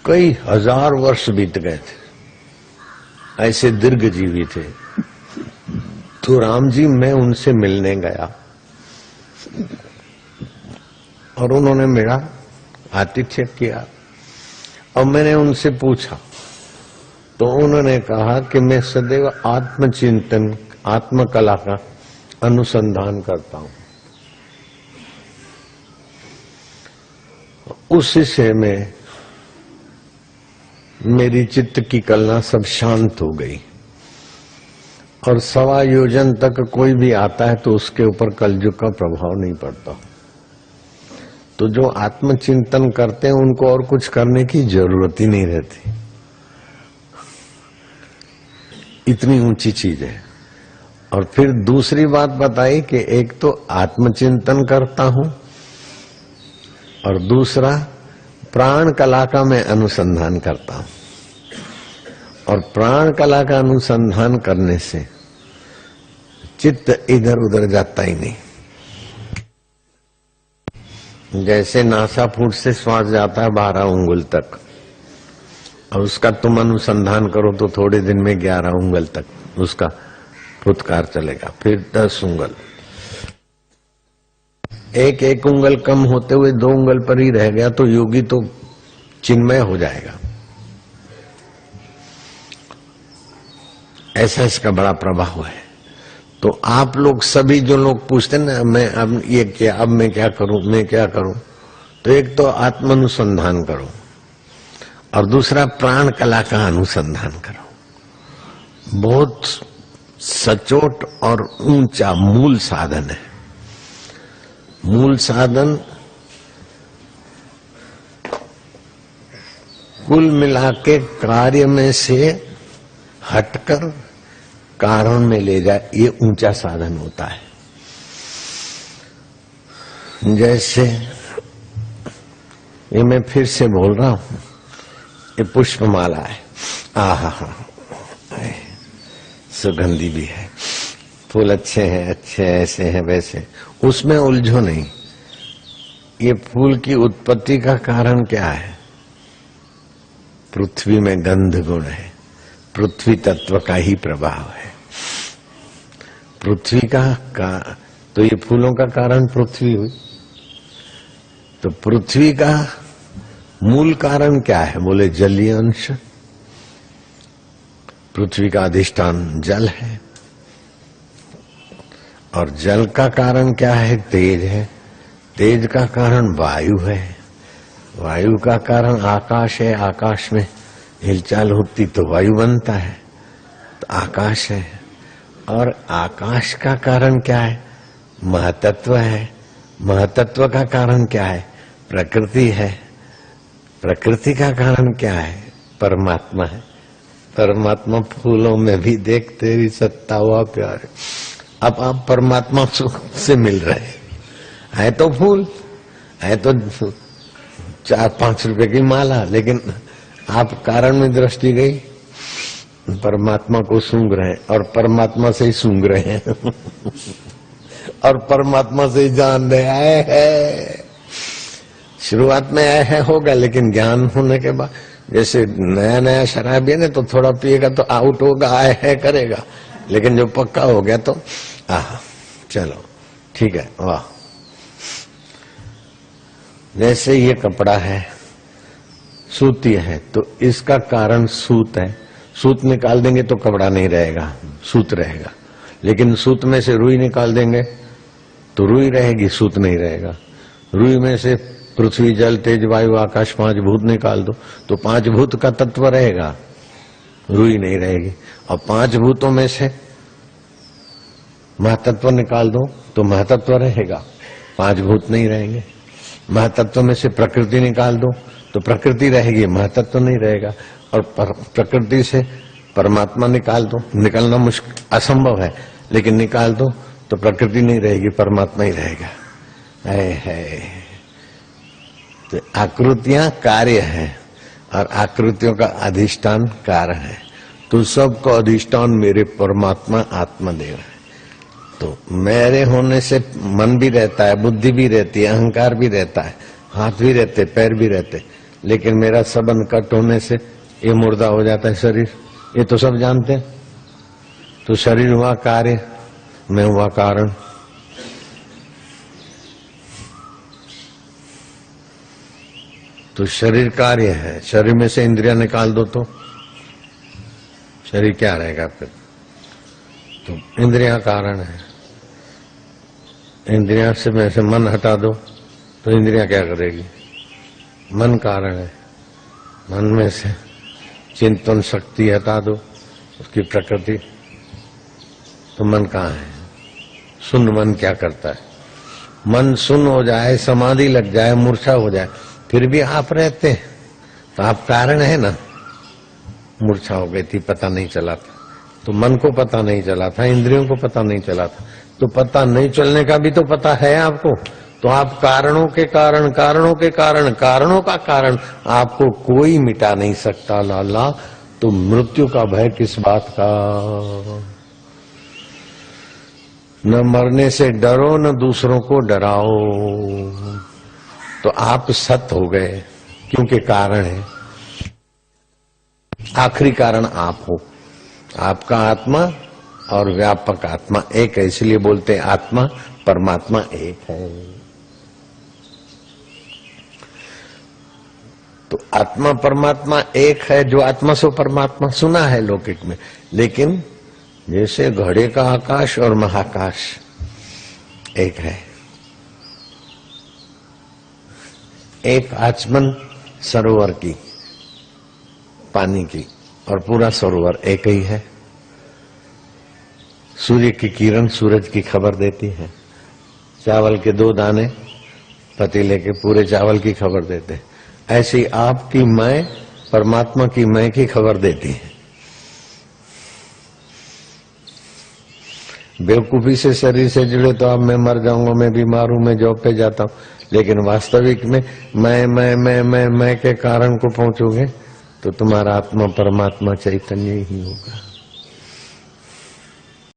कई हजार वर्ष बीत गए थे, ऐसे दीर्घजीवी थे। तो राम जी, मैं उनसे मिलने गया और उन्होंने मेरा आतिथ्य किया। और मैंने उनसे पूछा तो उन्होंने कहा कि मैं सदैव आत्मचिंतन, आत्मकला का अनुसंधान करता हूं। उसी से में मेरी चित्त की कलना सब शांत हो गई और 1.25 योजन तक कोई भी आता है तो उसके ऊपर कलयुग का प्रभाव नहीं पड़ता। तो जो आत्मचिंतन करते हैं उनको और कुछ करने की जरूरत ही नहीं रहती। इतनी ऊंची चीज है। और फिर दूसरी बात बताई कि एक तो आत्मचिंतन करता हूं और दूसरा प्राण कला का मैं अनुसंधान करता हूं। और प्राण कला का अनुसंधान करने से चित्त इधर उधर जाता ही नहीं। जैसे नासाफूट से श्वास जाता है 12 उंगल तक, और उसका तुम अनुसंधान करो तो थोड़े दिन में 11 उंगल तक उसका फुटकार चलेगा, फिर 10 उंगल, एक उंगल कम होते हुए 2 उंगल पर ही रह गया तो योगी तो चिन्मय हो जाएगा। ऐसा इसका बड़ा प्रभाव है। तो आप लोग सभी जो लोग पूछते हैं ना, मैं अब ये क्या, अब मैं क्या करूं, मैं क्या करूं, तो एक तो आत्मानुसंधान करो और दूसरा प्राण कला का अनुसंधान करो। बहुत सचोट और ऊंचा मूल साधन है। मूल साधन कुल मिला के कार्य में से हटकर कारण में ले जाए, ये ऊंचा साधन होता है। जैसे ये मैं फिर से बोल रहा हूं, ये पुष्पमाला है, आहा, सुगंधी भी है, फूल अच्छे हैं, अच्छे ऐसे हैं वैसे, उसमें उलझो नहीं। ये फूल की उत्पत्ति का कारण क्या है? पृथ्वी में गंध गुण है, पृथ्वी तत्व का ही प्रभाव है। पृथ्वी का तो ये फूलों का कारण पृथ्वी हुई। तो पृथ्वी का मूल कारण क्या है? बोले जलीय अंश। पृथ्वी का अधिष्ठान जल है और जल का कारण क्या है? तेज है। तेज का कारण वायु है। वायु का कारण आकाश है। आकाश में हिलचाल होती तो वायु बनता है, तो आकाश है। और आकाश का कारण क्या है? महतत्व है। महतत्व का कारण क्या है? प्रकृति है। प्रकृति का कारण क्या है? परमात्मा है। परमात्मा फूलों में भी देखते ही सत्ता हुआ प्यार। अब आप परमात्मा से मिल रहे है तो फूल है, तो 4-5 रुपए की माला, लेकिन आप कारण में दृष्टि गई, परमात्मा को सूंघ रहे हैं और परमात्मा से ही सूंघ रहे हैं और परमात्मा से ही जान रहे हैं। शुरुआत में है होगा, लेकिन ज्ञान होने के बाद, जैसे नया नया शराबी है ना, तो थोड़ा पिएगा तो आउट होगा, आए है करेगा, लेकिन जो पक्का हो गया तो चलो ठीक है, वाह। जैसे ये कपड़ा है, सूती है, तो इसका कारण सूत है। सूत निकाल देंगे तो कपड़ा नहीं रहेगा, सूत रहेगा। लेकिन सूत में से रुई निकाल देंगे तो रुई रहेगी, सूत नहीं रहेगा। रुई में से पृथ्वी, जल, तेज, वायु, आकाश 5 भूत निकाल दो तो 5 भूत का तत्व रहेगा, रुई नहीं रहेगी। और 5 भूतों में से महतत्व निकाल दो तो महतत्व रहेगा, 5 भूत नहीं रहेंगे। महतत्व में से प्रकृति निकाल दो तो प्रकृति रहेगी, महतत्व नहीं रहेगा। और प्रकृति से परमात्मा निकाल दो, निकलना मुश्किल, असंभव है, लेकिन निकाल दो तो प्रकृति नहीं रहेगी, परमात्मा ही रहेगा। है तो आकृतियां कार्य है और आकृतियों का अधिष्ठान कारण है। तो सबका अधिष्ठान मेरे परमात्मा आत्मदेव है। तो मेरे होने से मन भी रहता है, बुद्धि भी रहती है, अहंकार भी रहता है, हाथ भी रहते, पैर भी रहते, लेकिन मेरा संबंध कट होने से ये मुर्दा हो जाता है शरीर, ये तो सब जानते हैं। तो शरीर हुआ कार्य, मैं हुआ कारण। तो शरीर कार्य है, शरीर में से इंद्रियां निकाल दो तो शरीर क्या रहेगा फिर? तो इंद्रियां कारण है। इंद्रियां से में से मन हटा दो तो इंद्रियां क्या करेगी? मन कारण है। मन में से चिंतन शक्ति हटा दो, उसकी प्रकृति, तो मन कहाँ है? सुन्न मन क्या करता है? मन सुन्न हो जाए, समाधि लग जाए, मूर्छा हो जाए, फिर भी आप रहते हैं, तो आप कारण है ना। मूर्छा हो गई थी, पता नहीं चला था, तो मन को पता नहीं चला था, इंद्रियों को पता नहीं चला था, तो पता नहीं चलने का भी तो पता है आपको। तो आप कारणों के कारण, कारणों के कारण, कारणों का कारण आपको कोई मिटा नहीं सकता लाला। तो मृत्यु का भय किस बात का? न मरने से डरो, न दूसरों को डराओ। तो आप सत हो गए, क्योंकि कारण है। आखिरी कारण आप हो। आपका आत्मा और व्यापक आत्मा एक है, इसलिए बोलते हैं आत्मा परमात्मा एक है। तो आत्मा परमात्मा एक है। जो आत्मा सो परमात्मा सुना है लौकिक में, लेकिन जैसे घड़े का आकाश और महाकाश एक है। एक आचमन सरोवर की, पानी की, और पूरा सरोवर एक ही है। सूर्य की किरण सूरज की खबर देती है। चावल के 2 दाने पतीले के पूरे चावल की खबर देते हैं। ऐसी आपकी मैं परमात्मा की मैं की खबर देती है। बेवकूफी से शरीर से जुड़े तो अब मैं मर जाऊंगा, मैं बीमार हूं, मैं जॉब पे जाता हूं, लेकिन वास्तविक में मैं के कारण को पहुंचोगे तो तुम्हारा आत्मा परमात्मा चैतन्य ही होगा।